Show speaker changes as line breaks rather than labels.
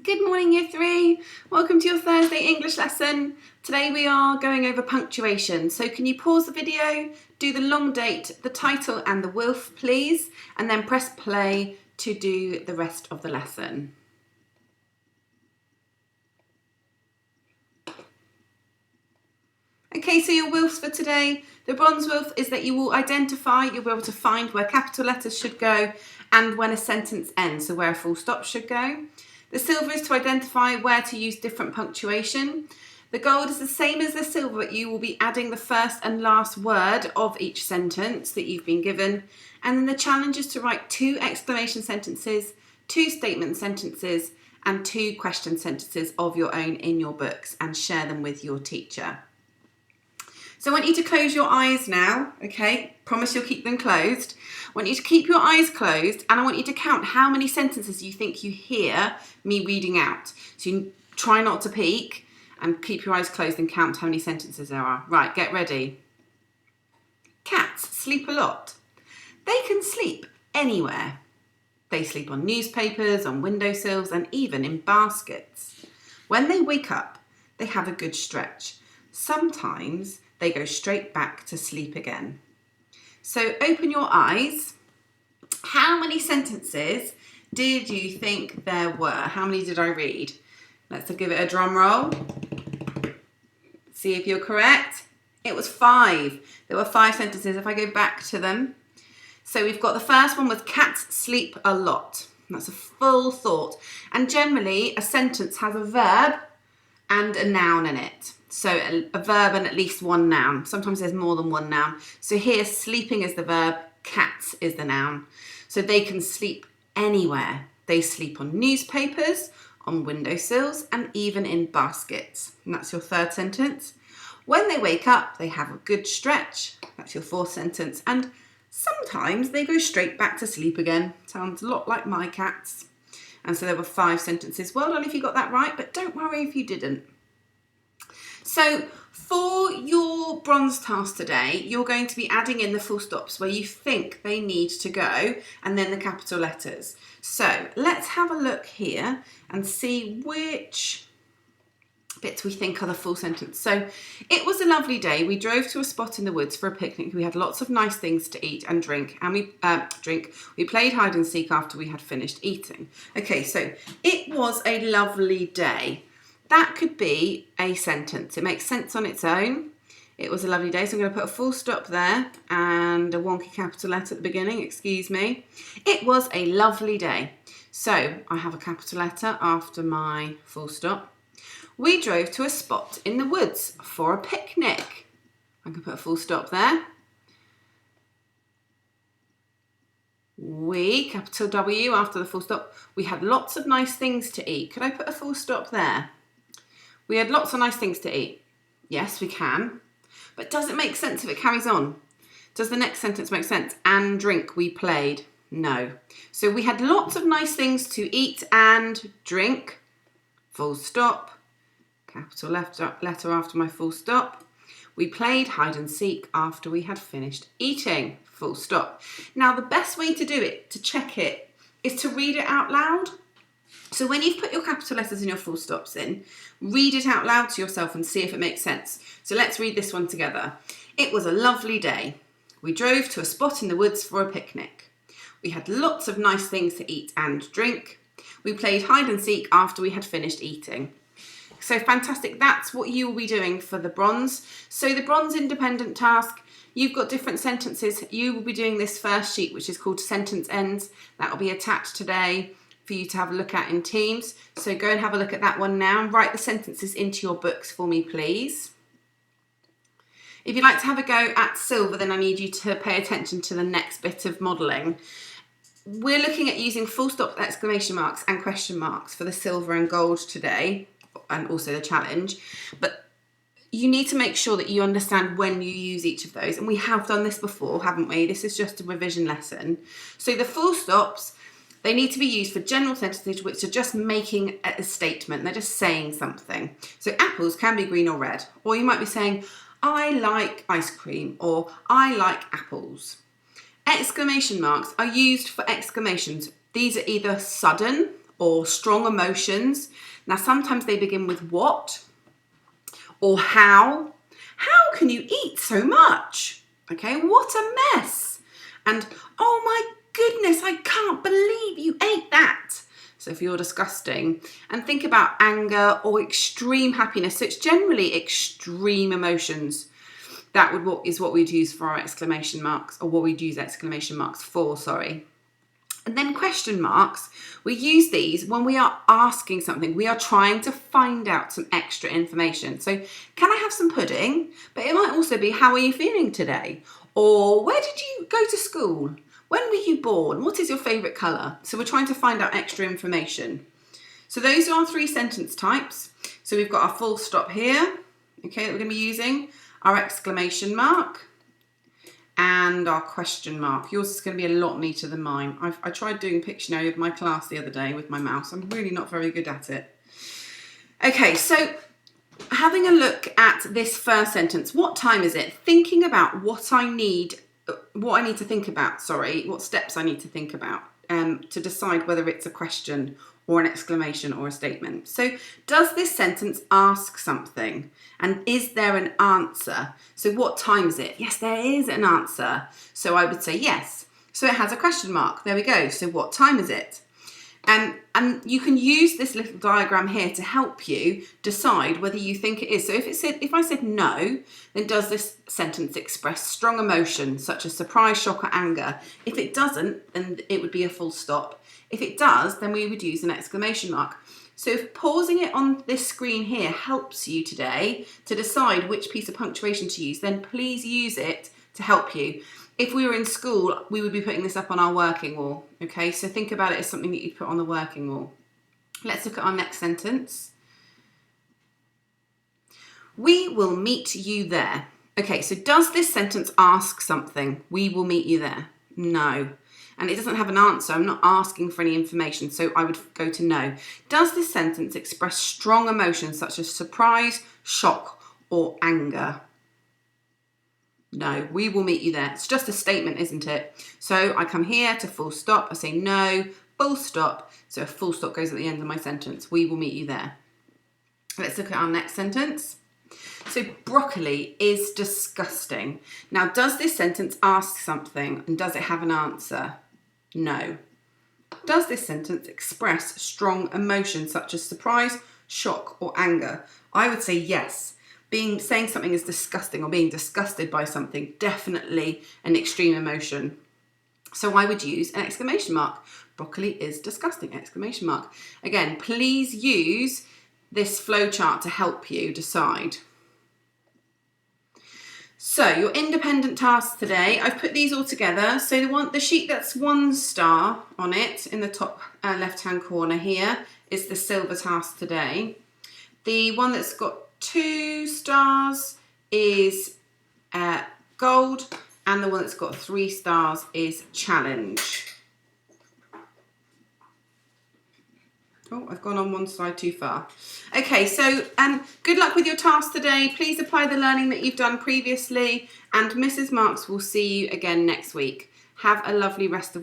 Good morning, Year 3. Welcome to your Thursday English lesson. Today we are going over punctuation. So can you pause the video, do the long date, the title and the wolf, please, and then press play to do the rest of the lesson. Okay, so your wolves for today. The bronze wolf is that you will identify, you'll be able to find where capital letters should go and when a sentence ends, so where a full stop should go. The silver is to identify where to use different punctuation. The gold is the same as the silver, but you will be adding the first and last word of each sentence that you've been given. And then the challenge is to write 2 exclamation sentences, 2 statement sentences, and 2 question sentences of your own in your books and share them with your teacher. So I want you to close your eyes now, okay? Promise you'll keep them closed. I want you to keep your eyes closed and I want you to count how many sentences you think you hear me reading out. So you try not to peek and keep your eyes closed and count how many sentences there are. Right, get ready. Cats sleep a lot. They can sleep anywhere. They sleep on newspapers, on windowsills and even in baskets. When they wake up, they have a good stretch. Sometimes they go straight back to sleep again. So open your eyes. How many sentences did you think there were? How many did I read? Let's give it a drum roll. See if you're correct. It was 5. There were 5 sentences. If I go back to them. So we've got the first one was cats sleep a lot. That's a full thought. And generally a sentence has a verb and a noun in it. So a verb and at least one noun. Sometimes there's more than one noun. So here, sleeping is the verb, cats is the noun. So they can sleep anywhere. They sleep on newspapers, on windowsills, and even in baskets. And that's your 3rd sentence. When they wake up, they have a good stretch. That's your 4th sentence. And sometimes they go straight back to sleep again. Sounds a lot like my cats. And so there were 5 sentences. Well done if you got that right, but don't worry if you didn't. So for your bronze task today, you're going to be adding in the full stops where you think they need to go and then the capital letters. So let's have a look here and see which bits we think are the full sentence. So it was a lovely day. We drove to a spot in the woods for a picnic. We had lots of nice things to eat and drink, and we played hide and seek after we had finished eating. Okay, so it was a lovely day. That could be a sentence. It makes sense on its own. It was a lovely day, so I'm going to put a full stop there and a wonky capital letter at the beginning, excuse me. It was a lovely day. So I have a capital letter after my full stop. We drove to a spot in the woods for a picnic. I can put a full stop there. We, capital W after the full stop, we had lots of nice things to eat. Could I put a full stop there? We had lots of nice things to eat. Yes, we can. But does it make sense if it carries on? Does the next sentence make sense? And drink, we played. No. So we had lots of nice things to eat and drink. Full stop. Capital letter after my full stop. We played hide and seek after we had finished eating. Full stop. Now the best way to do it, to check it, is to read it out loud. So when you've put your capital letters and your full stops in, read it out loud to yourself and see if it makes sense. So let's read this one together. It was a lovely day. We drove to a spot in the woods for a picnic. We had lots of nice things to eat and drink. We played hide and seek after we had finished eating. So fantastic. That's what you will be doing for the bronze. So the bronze independent task, you've got different sentences. You will be doing this first sheet, which is called sentence ends. That will be attached today for you to have a look at in Teams. So go and have a look at that one now and write the sentences into your books for me, please. If you'd like to have a go at silver, then I need you to pay attention to the next bit of modelling. We're looking at using full stop, exclamation marks and question marks for the silver and gold today, and also the challenge. But you need to make sure that you understand when you use each of those. And we have done this before, haven't we? This is just a revision lesson. So the full stops, they need to be used for general sentences which are just making a statement. They're just saying something. So apples can be green or red. Or you might be saying, I like ice cream, or I like apples. Exclamation marks are used for exclamations. These are either sudden or strong emotions. Now, sometimes they begin with what or how. How can you eat so much? Okay, what a mess. And oh my goodness, I can't believe you ate that. So if you're disgusting. And think about anger or extreme happiness. So it's generally extreme emotions. That is what we'd use for our exclamation marks, or what we'd use exclamation marks for, sorry. And then question marks, we use these when we are asking something. We are trying to find out some extra information. So, can I have some pudding? But it might also be, how are you feeling today? Or where did you go to school? When were you born? What is your favourite colour? So we're trying to find out extra information. So those are our 3 sentence types. So we've got our full stop here, okay, that we're going to be using, our exclamation mark, and our question mark. Yours is going to be a lot neater than mine. I tried doing Pictionary with my class the other day with my mouse. I'm really not very good at it. Okay, so having a look at this first sentence, what time is it? Thinking about what I need to think about, what steps I need to think about to decide whether it's a question or an exclamation or a statement. So does this sentence ask something? And is there an answer? So what time is it? Yes, there is an answer. So I would say yes. So it has a question mark. There we go. So what time is it? And you can use this little diagram here to help you decide whether you think it is. So if I said no, then does this sentence express strong emotion such as surprise, shock, or anger? If it doesn't, then it would be a full stop. If it does, then we would use an exclamation mark. So if pausing it on this screen here helps you today to decide which piece of punctuation to use, then please use it to help you. If we were in school, we would be putting this up on our working wall, okay? So think about it as something that you'd put on the working wall. Let's look at our next sentence. We will meet you there. Okay, so does this sentence ask something? We will meet you there. No. And it doesn't have an answer. I'm not asking for any information, so I would go to no. Does this sentence express strong emotions such as surprise, shock, or anger? No, we will meet you there. It's just a statement, isn't it? So I come here to full stop. I say no, full stop. So a full stop goes at the end of my sentence. We will meet you there. Let's look at our next sentence. So broccoli is disgusting. Now, does this sentence ask something, and does it have an answer? No. Does this sentence express strong emotions such as surprise, shock, or anger? I would say yes. Saying something is disgusting or being disgusted by something, definitely an extreme emotion. So I would use an exclamation mark. Broccoli is disgusting, exclamation mark. Again, please use this flowchart to help you decide. So your independent tasks today, I've put these all together. So the sheet that's 1 star on it in the top left-hand corner here is the silver task today. The one that's got 2 stars is gold, and the one that's got 3 stars is challenge. Oh, I've gone on one side too far. Okay, so good luck with your task today. Please apply the learning that you've done previously, and Mrs. Marks will see you again next week. Have a lovely rest of week.